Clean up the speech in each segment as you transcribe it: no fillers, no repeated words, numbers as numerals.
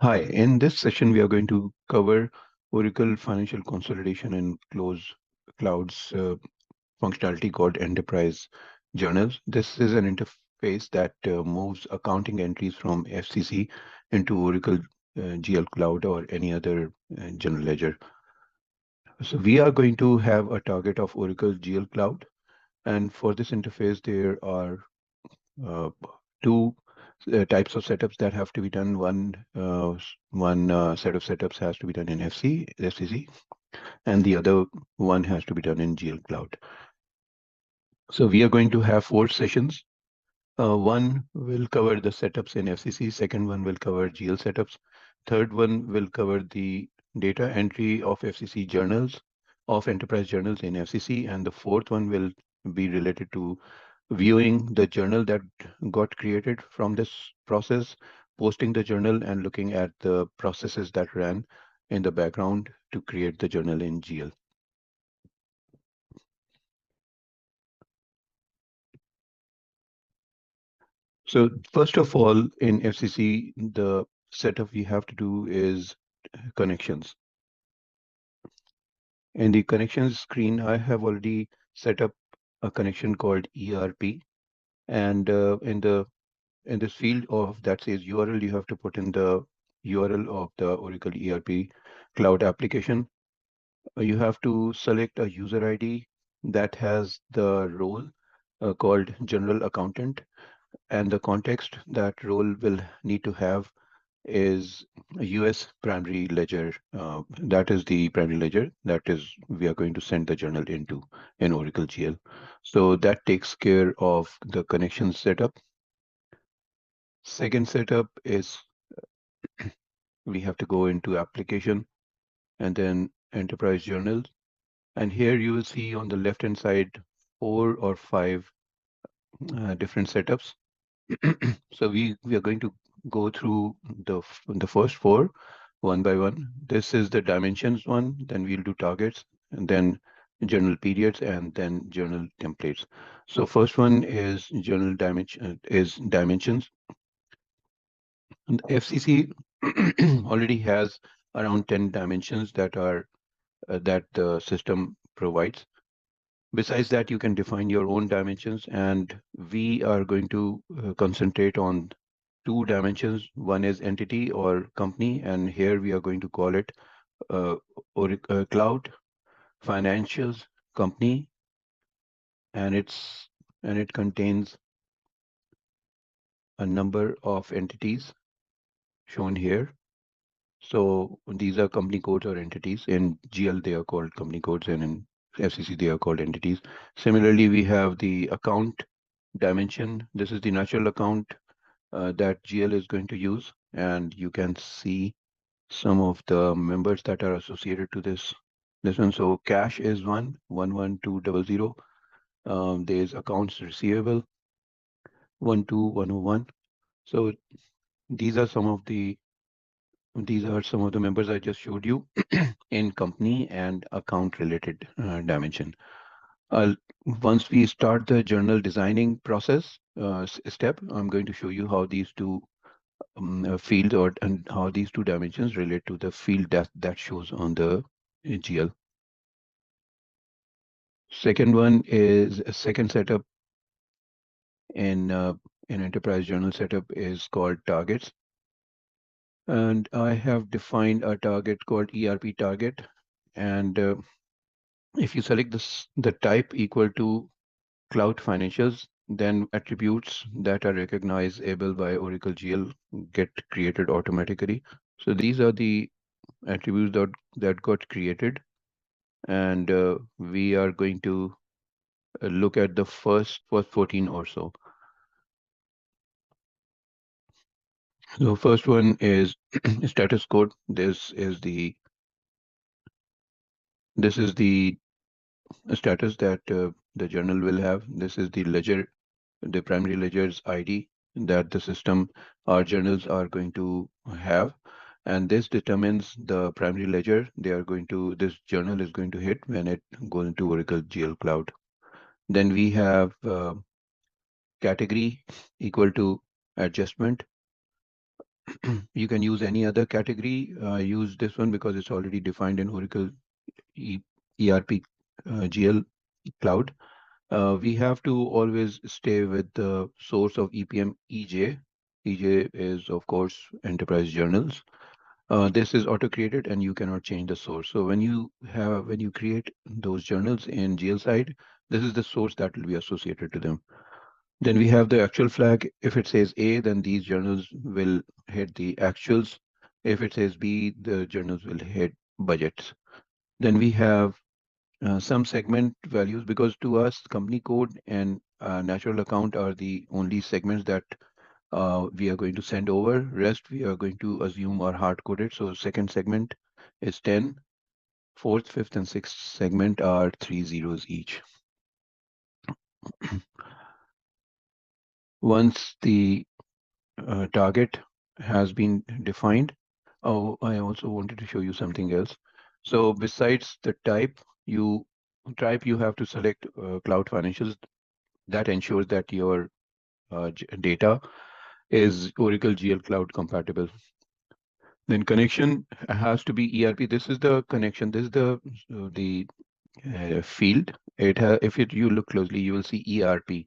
Hi, in this session, we are going to cover Oracle Financial Consolidation and Close Cloud's functionality called Enterprise Journals. This is an interface that moves accounting entries from FCC into Oracle GL Cloud or any other general ledger. So we are going to have a target of Oracle GL Cloud, and for this interface, there are uh, two types of setups that have to be done. One set of setups has to be done in FCC, and the other one has to be done in GL Cloud. So we are going to have 4 sessions. One will cover the setups in FCC. Second one will cover GL setups. Third one will cover the data entry of FCC journals, of enterprise journals in FCC, and the fourth one will be related to viewing the journal that got created from this process, posting the journal, and looking at the processes that ran in the background to create the journal in GL. So first of all, in FCC, the setup we have to do is connections. In the connections screen, I have already set up a connection called ERP, and in this field of that says URL, you have to put in the URL of the Oracle ERP cloud application. You have to select a user ID that has the role called general accountant, and the context that role will need to have is a US primary ledger. That is the primary ledger that is we are going to send the journal into in Oracle GL. So that takes care of the connection setup. Second setup is we have to go into application and then enterprise journals. And here you will see on the left hand side 4 or 5 different setups. So we are going to go through the first 4 one by one. This is the dimensions one, then we'll do targets, and then journal periods, and then journal templates. So first one is journal dimensions. And FCC already has around 10 dimensions that the system provides. Besides that, you can define your own dimensions, and we are going to concentrate on 2 dimensions. One is entity or company, and here we are going to call it cloud financials company, and it contains a number of entities shown here. So these are company codes or entities. In GL, they are called company codes, and in FCC, they are called entities. Similarly, we have the account dimension. This is the natural account that GL is going to use, and you can see some of the members that are associated to this one. So cash is 11200. There's accounts receivable 12101. So these are some of the members I just showed you in company and account related dimension. I'll Once we start the journal designing process step, I'm going to show you how these two fields and how these 2 dimensions relate to the field that shows on the GL. Second one is a second setup in enterprise journal setup is called targets. And I have defined a target called ERP target. And if you select the type equal to cloud financials, then attributes that are recognizable by Oracle GL get created automatically. So these are the attributes that got created. And we are going to look at the first 14 or so. So first one is status code. This is the status that the journal will have. This is the ledger, the primary ledger's ID that the system our journals are going to have. And this determines the primary ledger this journal is going to hit when it goes into Oracle GL Cloud. Then we have category equal to adjustment. You can use any other category. Use this one because it's already defined in Oracle e ERP GL Cloud. We have to always stay with the source of EPM EJ. EJ is, of course, enterprise journals. This is auto-created and you cannot change the source. So when you create those journals in GL side, this is the source that will be associated to them. Then we have the actual flag. If it says A, then these journals will hit the actuals. If it says B, the journals will hit budgets. Then we have some segment values because to us, company code and natural account are the only segments that we are going to send over. Rest we are going to assume are hard coded. So second segment is 10. Fourth, fifth, and sixth segment are 3 zeros each. Once the target has been defined. Oh, I also wanted to show you something else. So besides the type you have to select cloud financials that ensures that your data is Oracle GL Cloud compatible. Then connection has to be ERP. This is the connection. This is the field. You look closely, you will see ERP.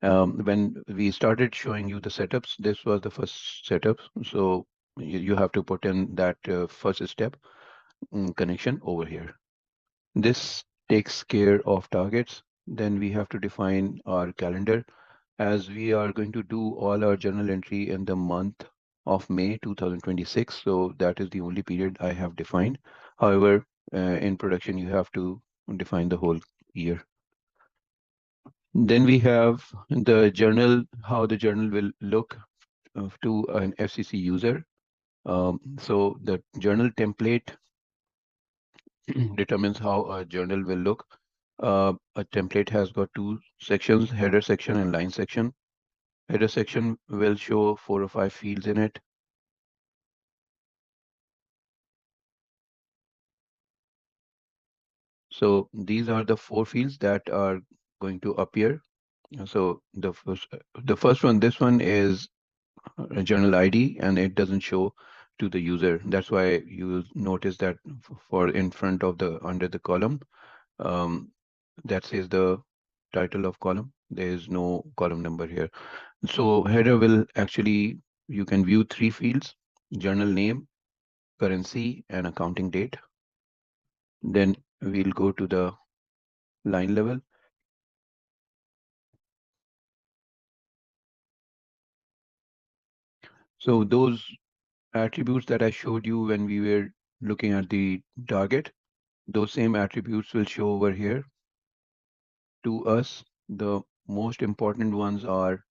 When we started showing you the setups, this was the first setup. So you have to put in that first step connection over here. This takes care of targets. Then we have to define our calendar as we are going to do all our journal entry in the month of May 2026. So that is the only period I have defined. However, in production, you have to define the whole year. Then we have the journal, how the journal will look to an FCC user. So the journal template determines how a journal will look. A template has got two sections, header section and line section. Header section will show 4 or 5 fields in it. So these are the 4 fields that are going to appear. So the first one, this one is a journal ID and it doesn't show to the user. That's why you will notice that for in front of the under the column, um, that says the title of column. There is no column number here. So header will actually, you can view 3 fields, journal name, currency, and accounting date. Then we'll go to the line level. So those attributes that I showed you when we were looking at the target, those same attributes will show over here to us. The most important ones are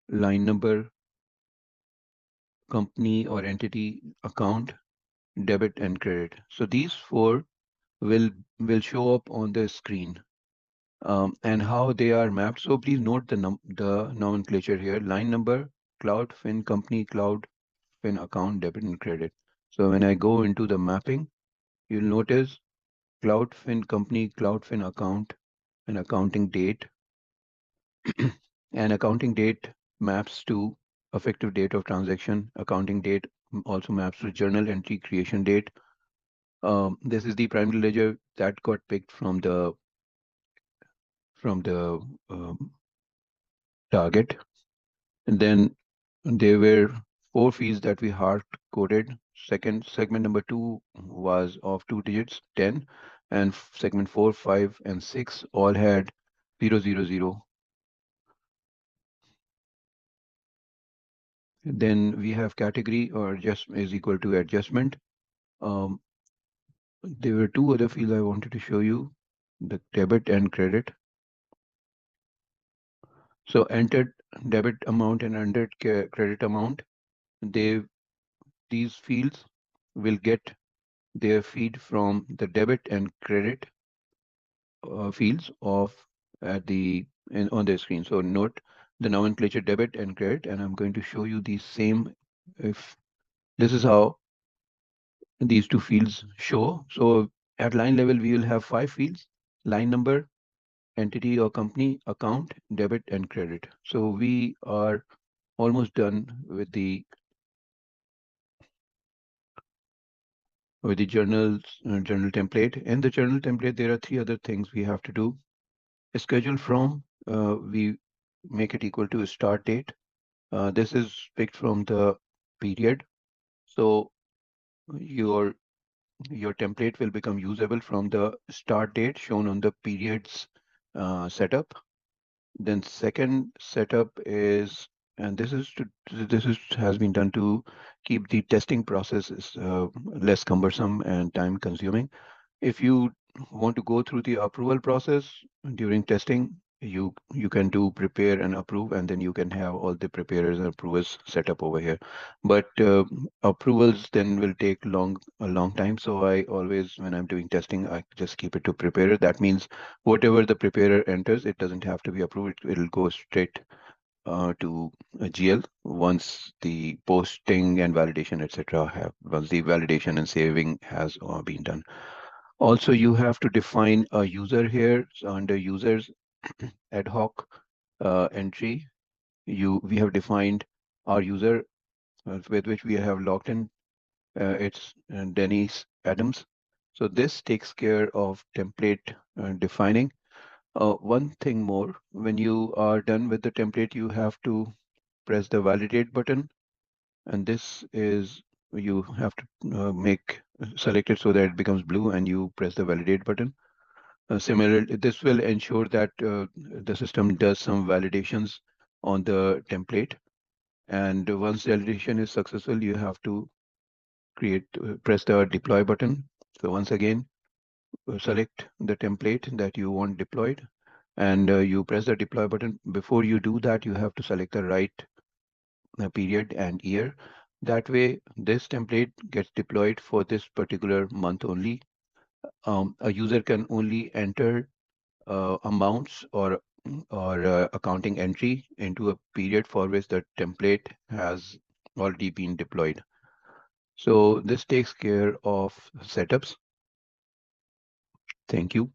line number, company or entity account, debit and credit. So these 4 will show up on the screen, and how they are mapped. So please note the nomenclature here: line number, cloud, fin, company, cloud, fin, account, debit and credit. So when I go into the mapping, you'll notice cloud, fin, company, cloud, fin, account, and accounting date. And accounting date maps to effective date of transaction. Accounting date also maps to journal entry creation date. This is the primary ledger that got picked from the target. And then there were 4 fields that we hard coded. Second segment number 2 was of 2 digits, 10, and segment 4, 5, and 6 all had 000. Then we have category or just is equal to adjustment. Um, there were 2 other fields I wanted to show you, the debit and credit. So entered debit amount and entered credit amount. They these fields will get their feed from the debit and credit fields of at the on the screen. So note the nomenclature debit and credit, and I'm going to show you the same. If this is how these 2 fields show. So at line level, we will have 5 fields: line number, entity or company, account, debit, and credit. So we are almost done with the journal template. In the journal template, there are three other things we have to do. Schedule from, we make it equal to a start date. This is picked from the period. So your your template will become usable from the start date shown on the periods setup. Then second setup is, and this is has been done to keep the testing process is, less cumbersome and time consuming. If you want to go through the approval process during testing, you can do prepare and approve, and then you can have all the preparers and approvers set up over here. But approvals then will take a long time. So I always, when I'm doing testing, I just keep it to preparer. That means whatever the preparer enters, it doesn't have to be approved. It'll go straight to a GL once the posting and validation, etc. have once the validation and saving has been done. Also, you have to define a user here. So under users ad hoc entry, you we have defined our user with which we have logged in. It's Denise Adams. So this takes care of template defining. One thing more, when you are done with the template, you have to press the validate button, and this is you have to make select it so that it becomes blue, and you press the validate button. Similarly, this will ensure that the system does some validations on the template. And once validation is successful, you have to press the deploy button. So once again, select the template that you want deployed, and you press the deploy button. Before you do that, you have to select the right period and year. That way, this template gets deployed for this particular month only. A user can only enter amounts or accounting entry into a period for which the template has already been deployed. So this takes care of setups. Thank you.